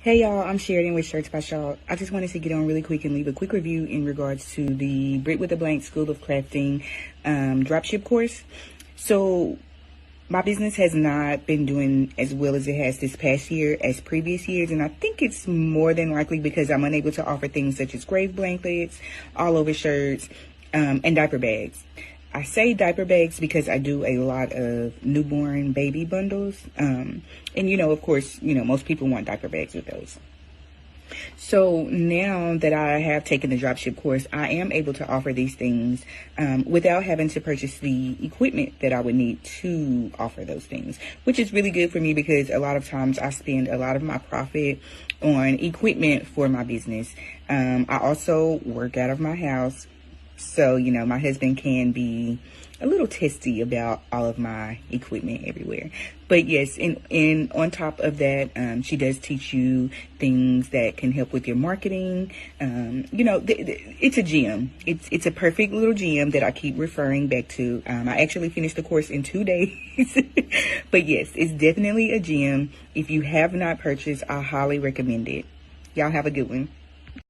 Hey y'all, I'm Sheridan with Shirts by Shaw. I just wanted to get on really quick and leave a quick review in regards to the Brick with a Blank School of Crafting dropship course. So my business has not been doing as well as it has this past year as previous years, and I think it's more than likely because I'm unable to offer things such as grave blankets, all over shirts, and diaper bags. I say diaper bags because I do a lot of newborn baby bundles. And of course, most people want diaper bags with those. So now that I have taken the dropship course, I am able to offer these things without having to purchase the equipment that I would need to offer those things, which is really good for me because a lot of times I spend a lot of my profit on equipment for my business. I also work out of my house. So, my husband can be a little testy about all of my equipment everywhere. But yes, and on top of that, she does teach you things that can help with your marketing. It's a gym. It's a perfect little gym that I keep referring back to. I actually finished the course in 2 days. But yes, it's definitely a gym. If you have not purchased, I highly recommend it. Y'all have a good one.